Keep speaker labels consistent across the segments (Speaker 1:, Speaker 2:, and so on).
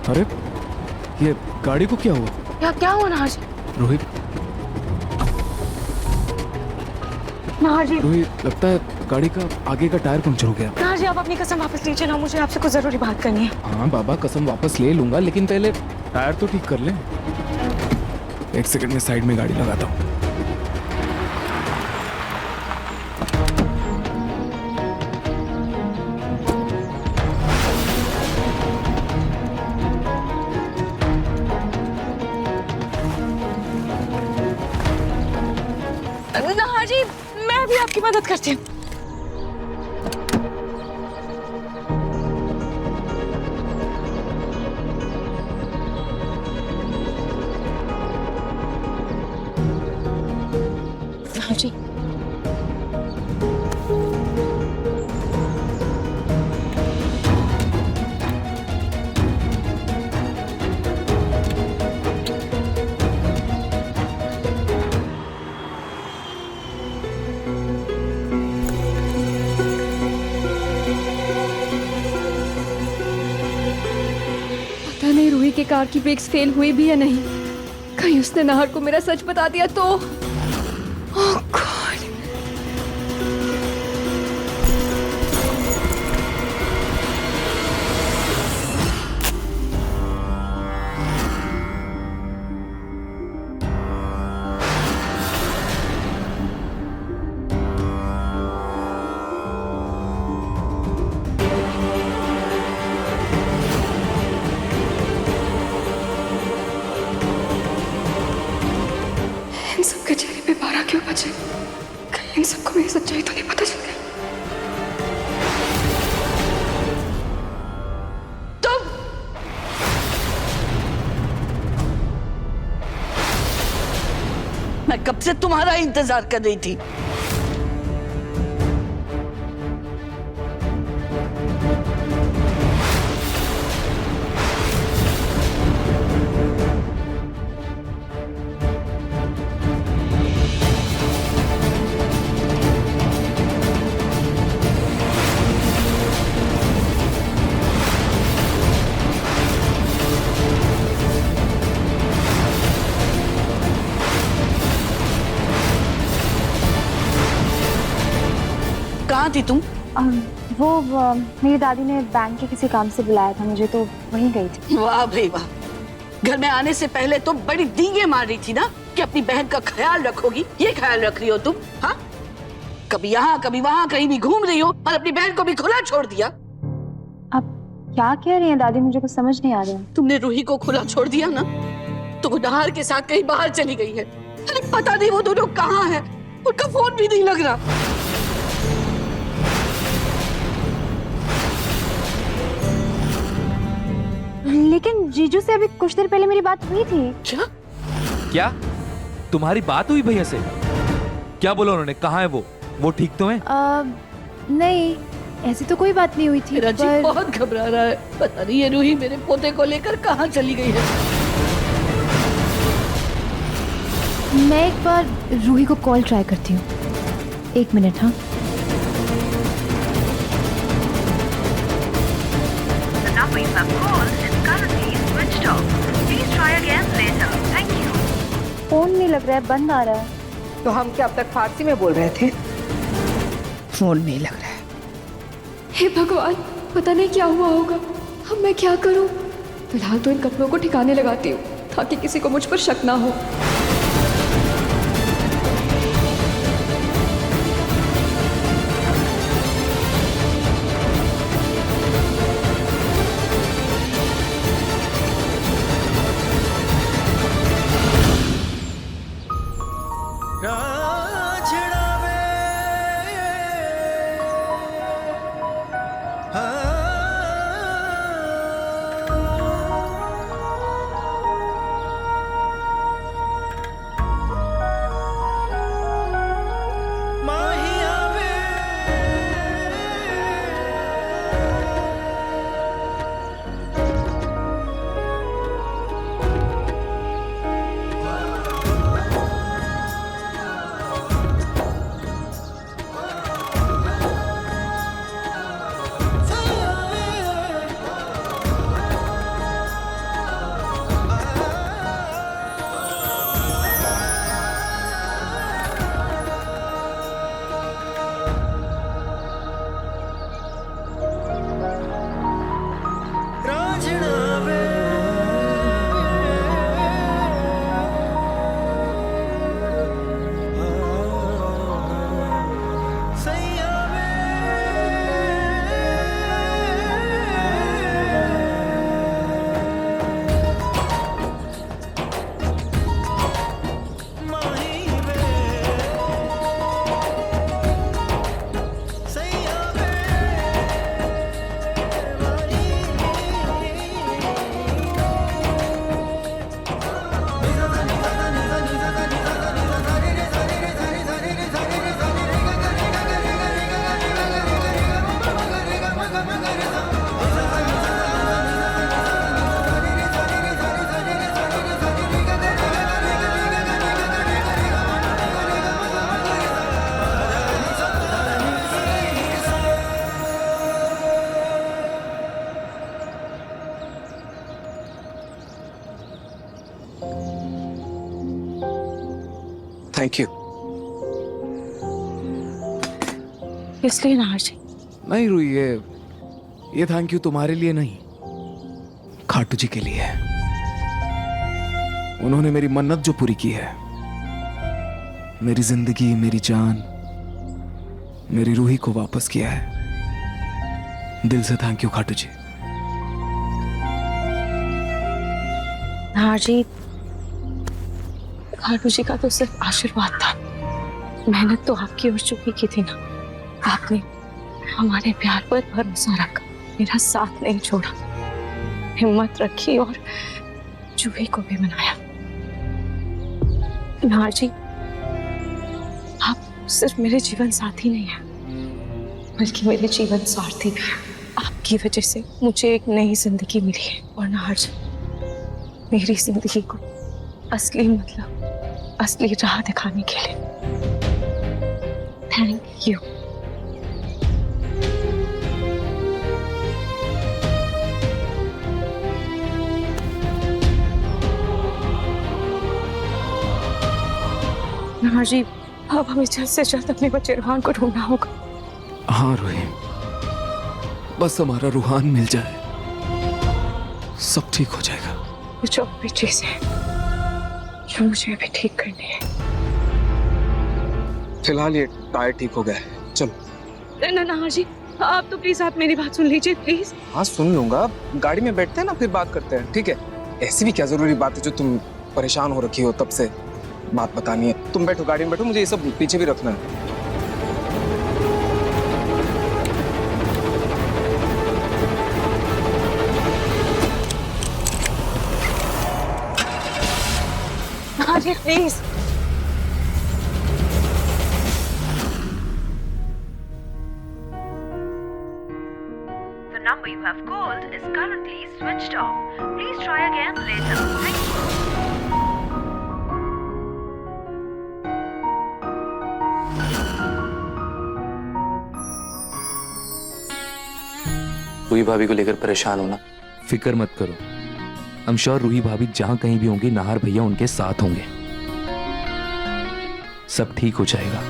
Speaker 1: अरे ये गाड़ी को क्या हुआ?
Speaker 2: क्या हुआ नहार जी?
Speaker 1: रोहित,
Speaker 2: नहार जी,
Speaker 1: रोहित लगता है गाड़ी का आगे का टायर पंक्चर हो गया।
Speaker 2: नहार जी आप अपनी कसम वापस लीजिए ना, मुझे आपसे कुछ जरूरी बात करनी है।
Speaker 1: हाँ बाबा, कसम वापस ले लूंगा, लेकिन पहले टायर तो ठीक कर ले। एक सेकंड में साइड में गाड़ी लगाता हूँ।
Speaker 2: नहार जी मैं भी आपकी मदद करती हूँ। नहार जी,
Speaker 3: पता नहीं रूही के कार की ब्रेक्स फेल हुई भी या नहीं। कहीं उसने नाहर को मेरा सच बता दिया तो। ओह गॉड। इन सबके चेहरे पे 12 क्यों बचे? कहीं इन सबको मेरी सच्चाई तो नहीं पता चल गई?
Speaker 4: मैं कब से तुम्हारा इंतजार कर रही थी। कहाँ थी तुम?
Speaker 5: मेरी दादी ने बैंक के किसी काम से बुलाया था मुझे, तो वहीं गई थी।
Speaker 4: वाह भाई वाह, घर में आने से पहले तो बड़ी डींगे मार रही थी ना कि अपनी बहन का ख्याल रखोगी। ये ख्याल रख रही हो तुम? हाँ, कभी यहाँ कभी वहाँ कहीं भी घूम रही हो और अपनी बहन को भी खुला छोड़ दिया।
Speaker 5: अब क्या कह रही हैं दादी, मुझे कुछ समझ नहीं आ रहा।
Speaker 4: तुमने रूही को खुला छोड़ दिया ना, तो वो नहार के साथ कहीं बाहर चली गई है। अरे पता नहीं वो दोनों कहाँ हैं, उनका फोन भी नहीं लग रहा।
Speaker 5: लेकिन जीजू से अभी कुछ देर पहले मेरी बात हुई थी।
Speaker 4: क्या?
Speaker 6: क्या तुम्हारी बात हुई भैया से? क्या बोला उन्होंने? कहाँ है वो ठीक तो है?
Speaker 5: नहीं, ऐसी तो कोई बात नहीं हुई थी।
Speaker 4: मेरा जी बहुत घबरा रहा है, पता नहीं ये रूही मेरे पोते को लेकर कहाँ चली गई है।
Speaker 5: मैं एक बार रूही को कॉल ट्राई करती हूँ। 1 मिनट। हाँ, फोन नहीं लग रहा है, बंद आ रहा है।
Speaker 7: तो हम क्या अब तक फारसी में बोल रहे थे?
Speaker 4: फोन नहीं लग रहा है।
Speaker 3: हे भगवान, पता नहीं क्या हुआ होगा। अब मैं क्या करूं? फिलहाल तो इन कपड़ों को ठिकाने लगाती हूँ ताकि किसी को मुझ पर शक ना हो।
Speaker 8: Thank you.
Speaker 2: इसलिए नाहर जी,
Speaker 1: नहीं रूही, ये थैंक यू तुम्हारे लिए नहीं, खाटू जी के लिए है। उन्होंने मेरी मन्नत जो पूरी की है, मेरी जिंदगी, मेरी जान, मेरी रूही को वापस किया है। दिल से थैंक यू खाटू जी।
Speaker 2: नाहर जी, खाटू जी का तो सिर्फ आशीर्वाद था, मेहनत तो आपकी और चुकी की थी ना। आपने हमारे प्यार पर भरोसा रखा, मेरा साथ नहीं छोड़ा, हिम्मत रखी और जूही को भी मनाया। नाहर जी, आप सिर्फ मेरे जीवन साथी नहीं हैं, बल्कि मेरे जीवन सारथी भी हैं। आपकी वजह से मुझे एक नई जिंदगी मिली है, और नाहर जी, मेरी जिंदगी को असली मतलब, असली राह दिखाने के लिए थैंक यू। नाहर जी, अब हमें जल्द से जल्द अपने बच्चे रूहान को ढूंढना होगा।
Speaker 1: हाँ रूही, बस हमारा रूहान मिल जाए, सब ठीक हो जाएगा।
Speaker 2: कुछ और भी चीजें जो मुझे अभी ठीक करनी है।
Speaker 8: फिलहाल ये टायर ठीक हो गया है, चलो।
Speaker 2: ना नाहर जी, आप तो प्लीज, आप मेरी बात सुन लीजिए प्लीज।
Speaker 8: हाँ सुन लूंगा, गाड़ी में बैठते हैं ना, फिर बात करते हैं, ठीक है? ऐसी भी क्या जरूरी बात है जो तुम परेशान हो रखी हो तब से बात बतानी है। तुम बैठो, गाड़ी में बैठो, मुझे ये सब पीछे भी रखना है।
Speaker 2: नाहर जी please.
Speaker 9: The number you have called is currently switched off. Please try again later. Thank you.
Speaker 8: Ruhi भाभी को लेकर परेशान होना।
Speaker 6: फिक्र मत करो, आई एम श्योर रूही भाभी जहां कहीं भी होंगी, नाहर भैया उनके साथ होंगे, सब ठीक हो जाएगा।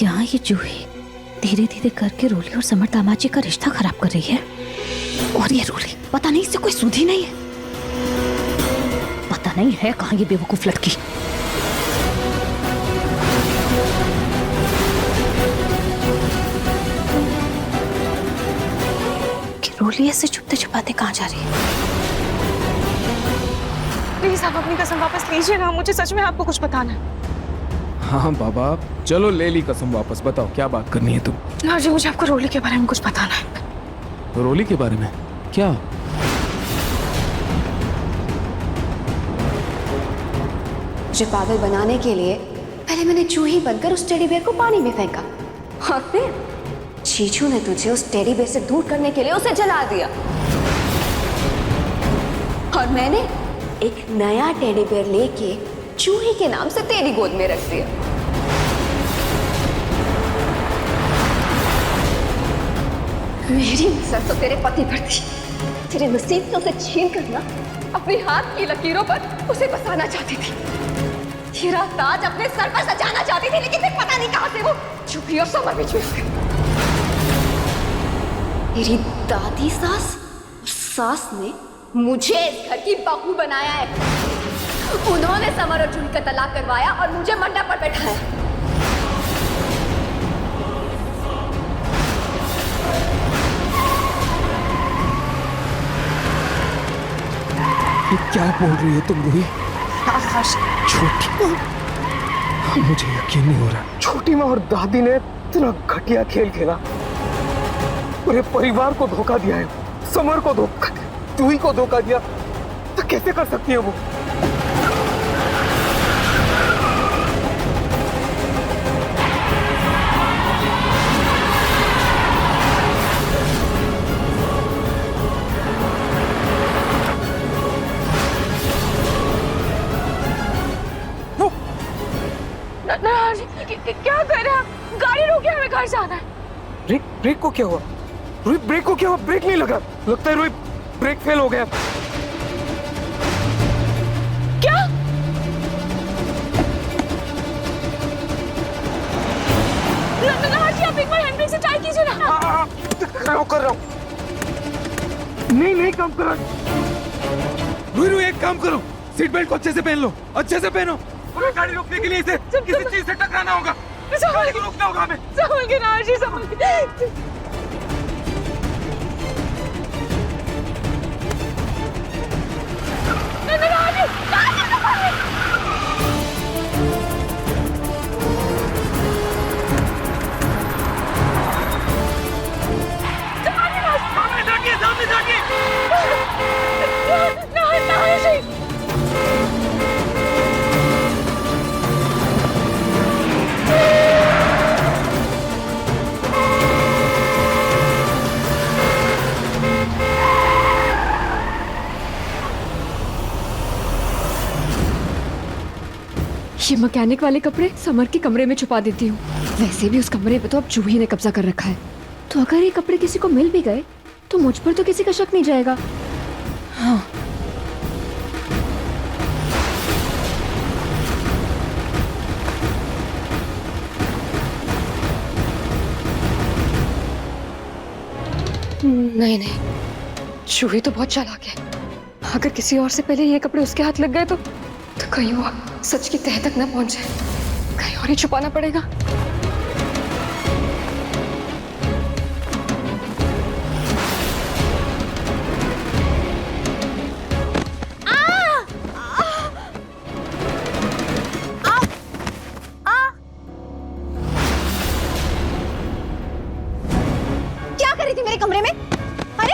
Speaker 5: यहाँ ये जूही धीरे धीरे करके रोली और समर दामाजी का रिश्ता खराब कर रही है, और ये रोली पता नहीं इससे कोई सुधी नहीं है, पता नहीं है कहाँ ये बेवकूफ लड़की। कि रोली ऐसे छुपते छुपाते कहाँ जा रही है?
Speaker 2: प्लीज आप अपनी कसम वापस लीजिए ना, मुझे सच में आपको कुछ बताना है।
Speaker 1: हाँ बाबा, चलो ले ली कसम वापस, बताओ क्या बात करनी है तुम?
Speaker 2: नाहर जी, मुझे आपको रोली के बारे में कुछ बताना है।
Speaker 1: रोली के बारे में क्या?
Speaker 3: मुझे पागल बनाने के लिए पहले मैंने जूही बनकर उस टेडी बेयर को पानी में फेंका, और फिर चीचू ने तुझे उस टेडी बेयर से दूर करने के लिए उसे जला दिया, और मैंने एक नया टेडी बेयर लेके जूही के नाम से तेरी गोद में रख दिया। मेरी नजर तो तेरे पति पर थी, तेरे नसीब से उसे छीन कर ना अपने हाथ की लकीरों पर उसे बसाना चाहती थी, तेरा ताज अपने सर पर सजाना चाहती थी, लेकिन पता नहीं कहां से वो जूही और समर में छुप गई। तेरी दादी सास और सास ने मुझे इस घर की बहू बनाया है, उन्होंने समर और जूही का तलाक करवाया और मुझे मंडप पर बैठाया।
Speaker 1: ये क्या बोल रही हो तुम रूही? छोटी
Speaker 8: मुझे यकीन नहीं हो रहा, छोटी माँ और दादी ने इतना घटिया खेल खेला, पूरे परिवार को धोखा दिया है, समर को धोखा, जूही को धोखा दिया, तो कैसे कर सकती है वो?
Speaker 2: क्या कर रहे हैं? गाड़ी रोके, हमें घर जाना है।
Speaker 8: ब्रेक को क्या हुआ? रोहित ब्रेक को क्या हुआ? ब्रेक नहीं लगा, लगता है रोहित ब्रेक फेल हो गया।
Speaker 2: क्या? जी, आप एक बार हैंडब्रेक से ट्राई कीजिए ना।
Speaker 8: हाँ, कर रहा हूँ। नहीं काम कर रहा। रोहित एक काम करो, सीट बेल्ट को अच्छे से पहन लो, अच्छे से पहनो। पूरी गाड़ी रोकने के लिए इसे किसी चीज से टकराना होगा, गाड़ी को रोकना होगा हमें।
Speaker 2: संभल के ना जी, संभल के।
Speaker 3: ये मैकेनिक वाले कपड़े समर के कमरे में छुपा देती हूँ। वैसे भी उस कमरे पे तो अब जूही ने कब्जा कर रखा है, तो अगर ये कपड़े किसी को मिल भी गए तो मुझ पर तो किसी का शक नहीं जाएगा। हाँ, नहीं, जूही तो बहुत चालाक है। अगर किसी और से पहले ये कपड़े उसके हाथ लग गए तो कहीं वो सच की तह तक ना पहुंचे, कहीं और ही छुपाना पड़ेगा।
Speaker 5: क्या कर रही थी मेरे कमरे में? अरे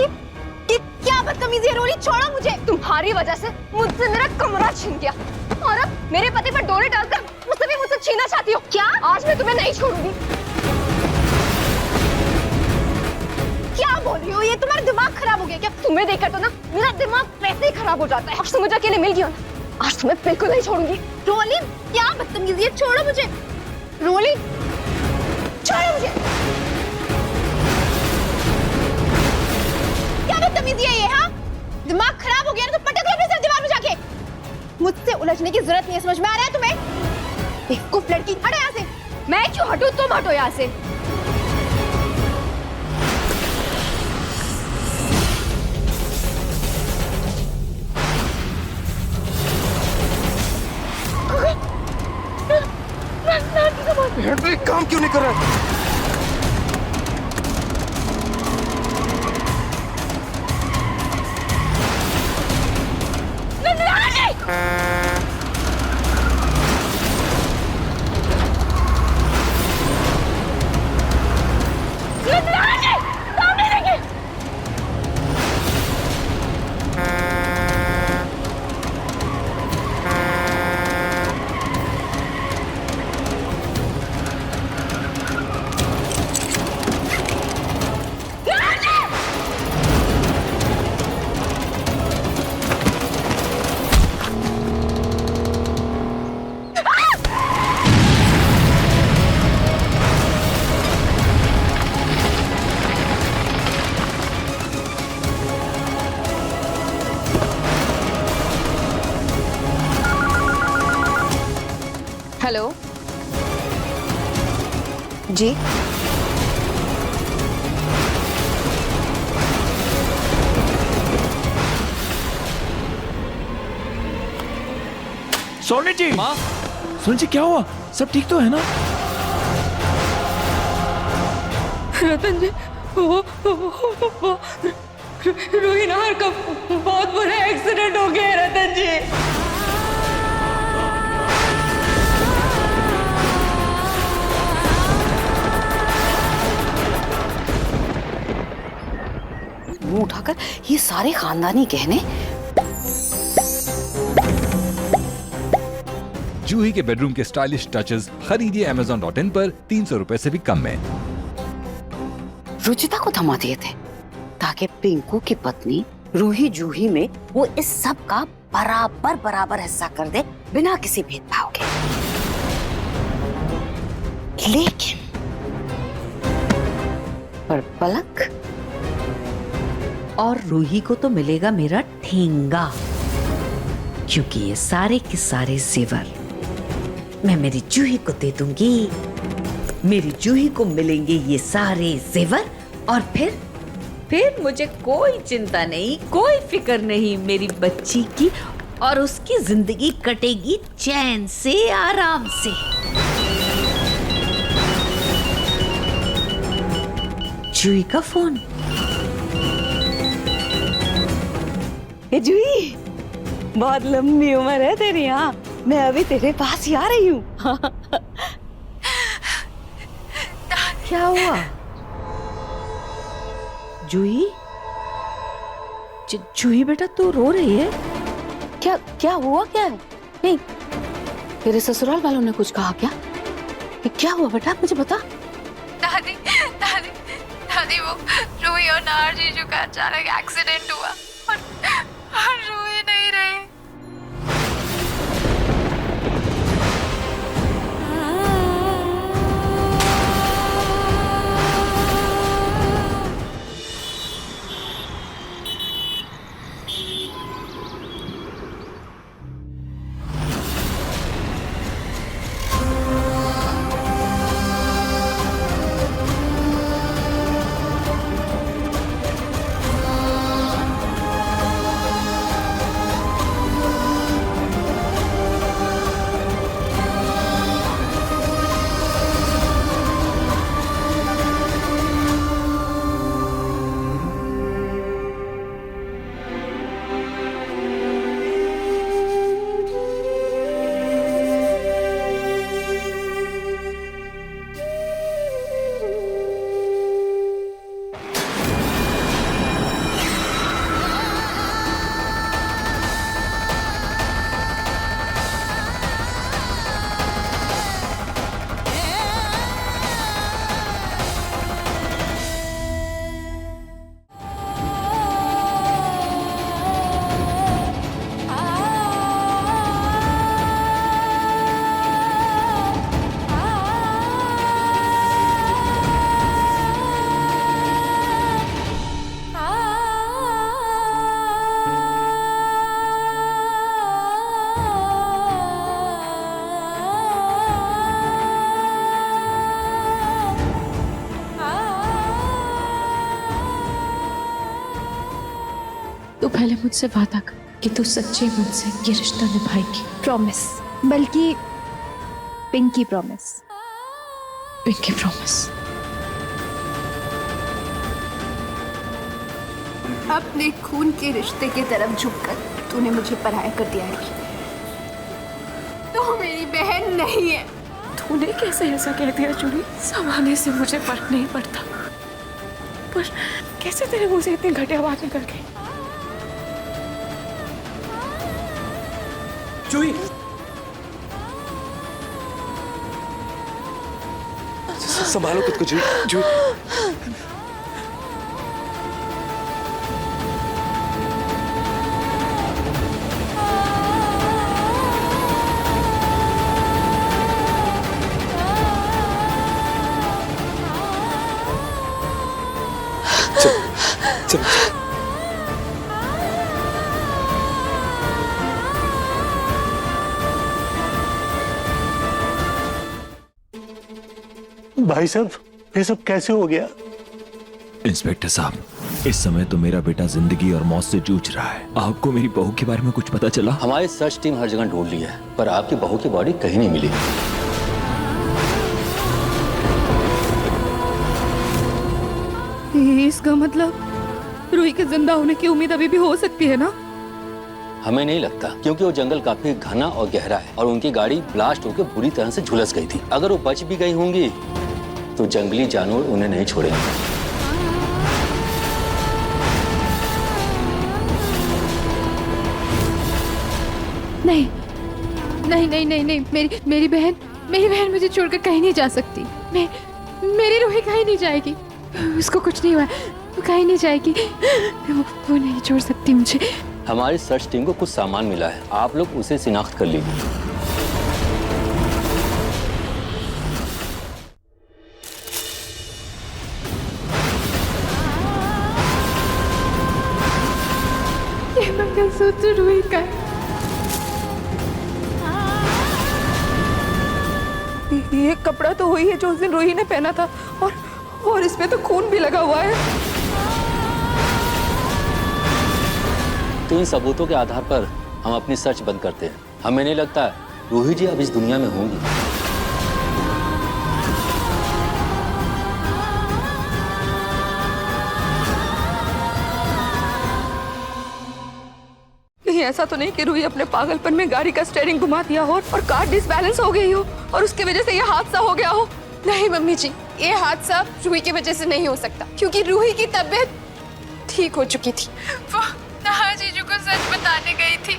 Speaker 5: ये क्या बदतमीजी है? रोली छोड़ो मुझे।
Speaker 3: तुम्हारी वजह से मुझसे मेरा कमरा छीन गया और अब मेरे पति पर डोरे डालकर मुझसे भी मुझसे छीनना चाहती हो क्या? आज मैं तुम्हें नहीं छोड़ूंगी।
Speaker 5: क्या बोल रही हो? ये तुम्हारा दिमाग खराब हो गया क्या?
Speaker 3: तुम्हें देखकर तो ना मेरा दिमाग वैसे ही खराब हो जाता है। आज तुम मुझे अकेले मिल गई हो ना, आज तुम्हें बिल्कुल नहीं छोड़ूंगी।
Speaker 5: रोली, क्या बदतमीजी है? छोड़ो मुझे। रोली, छोड़ो मुझे। क्या बदतमीजी है ये? हाँ, दिमाग खराब हो गया ना तो पटक लो अपने सर दीवार में जाके। मुझसे उलझने की जरूरत नहीं है, समझ में आ रहा है तुम्हें? बेवकूफ लड़की, हटो यहाँ से।
Speaker 3: मैं क्यों हटूं? तुम हटो यहाँ से।
Speaker 8: हैंडब्रेक काम क्यों नहीं कर रहा है?
Speaker 3: हेलो जी,
Speaker 1: सोनी जी, माँ, सोनी जी क्या हुआ? सब ठीक तो है ना?
Speaker 2: रतन जी, वो रोही नहर का बहुत बुरा एक्सीडेंट हो गया है रतन जी।
Speaker 4: मुंह उठाकर ये सारे खानदानी गहने।
Speaker 10: जूही के बेडरूम के स्टाइलिश टचेस खरीदिए Amazon.in पर 300 रुपए से भी कम में।
Speaker 4: रुचिता को थमा दिए थे ताकि पिंकू की पत्नी रूही जूही में वो इस सब का बराबर बराबर हिस्सा कर दे बिना किसी भेदभाव के। लेकिन पर पलक
Speaker 11: और रूही को तो मिलेगा मेरा ठेंगा, क्योंकि ये सारे के सारे जेवर मैं मेरी जूही को दे दूंगी। मेरी जूही को मिलेंगे ये सारे जेवर और फिर मुझे कोई चिंता नहीं, कोई फिक्र नहीं मेरी बच्ची की, और उसकी जिंदगी कटेगी चैन से, आराम से। जूही का फोन।
Speaker 4: ए जूही, बहुत लंबी उम्र है तेरी। हाँ, मैं अभी तेरे पास ही आ रही हूँ।
Speaker 11: क्या हुआ जूही? जूही बेटा तू रो रही है?
Speaker 4: क्या हुआ? क्या है? नहीं, तेरे ससुराल वालों ने कुछ कहा क्या? क्या हुआ बेटा, मुझे बता।
Speaker 3: दादी दादी दादी, वो रूही और नाहर जीजू का अचानक एक्सीडेंट हुआ और रूही नहीं रही।
Speaker 2: तू पहले मुझसे वादा कर कि तू सच्चे मन से ये रिश्ता निभाएगी।
Speaker 5: प्रॉमिस, बल्कि पिंकी प्रॉमिस।
Speaker 2: Pinky promise.
Speaker 3: अपने खून के रिश्ते की तरफ झुककर तूने मुझे पराया कर दिया है। तो मेरी बहन नहीं है।
Speaker 2: तूने कैसे ऐसा कह दिया जूही? समाने से मुझे फर्क नहीं पड़ता, पर कैसे तेरे मुंह से इतनी घटिया बात निकल गई?
Speaker 1: जूही, संभालो खुद को जूही। जूही, चल चल।
Speaker 12: भाई साहब, ये सब कैसे हो गया?
Speaker 13: इंस्पेक्टर साहब, इस समय तो मेरा बेटा जिंदगी और मौत से जूझ रहा है। आपको मेरी बहू के बारे में कुछ पता चला?
Speaker 14: हमारी सर्च टीम हर जगह ढूंढ ली है, पर आपकी बहू की बॉडी कहीं नहीं मिली।
Speaker 2: इसका मतलब रूही के जिंदा होने की उम्मीद अभी भी हो सकती है ना?
Speaker 14: हमें नहीं लगता, क्योंकि वो जंगल काफी घना और गहरा है और उनकी गाड़ी ब्लास्ट होकर बुरी तरह से झुलस गई थी। अगर वो बच भी गई होंगी तो जंगली जानवर उन्हें नहीं छोड़ेंगे।
Speaker 15: नहीं नहीं नहीं नहीं नहीं, मेरी बहन मुझे छोड़कर कहीं नहीं जा सकती। मेरी रूही कहीं नहीं जाएगी, उसको कुछ नहीं हुआ, वो कहीं नहीं जाएगी, वो नहीं छोड़ सकती मुझे।
Speaker 14: हमारी सर्च टीम को कुछ सामान मिला है, आप लोग उसे शिनाख्त कर लीजिए।
Speaker 15: ये मंगलसूत्र रूही का है।
Speaker 2: ये कपड़ा तो वही है जो उस दिन रूही ने पहना था, और इसमें तो खून भी लगा हुआ है।
Speaker 14: तो इन सबूतों के आधार पर हम अपनी सर्च बंद करते हैं। हमें नहीं लगता रूही जी अब इस दुनिया में होंगी।
Speaker 2: कहीं ऐसा तो नहीं कि रूही अपने पागलपन में गाड़ी का स्टीयरिंग घुमा दिया हो और कार डिसबैलेंस हो गई हो और उसकी वजह से ये हादसा हो गया हो।
Speaker 15: नहीं मम्मी जी, ये हादसा रूही की वजह से नहीं हो सकता, क्योंकि रूही की तबीयत ठीक हो चुकी थी। वो नहा जीजू को सच बताने गई थी।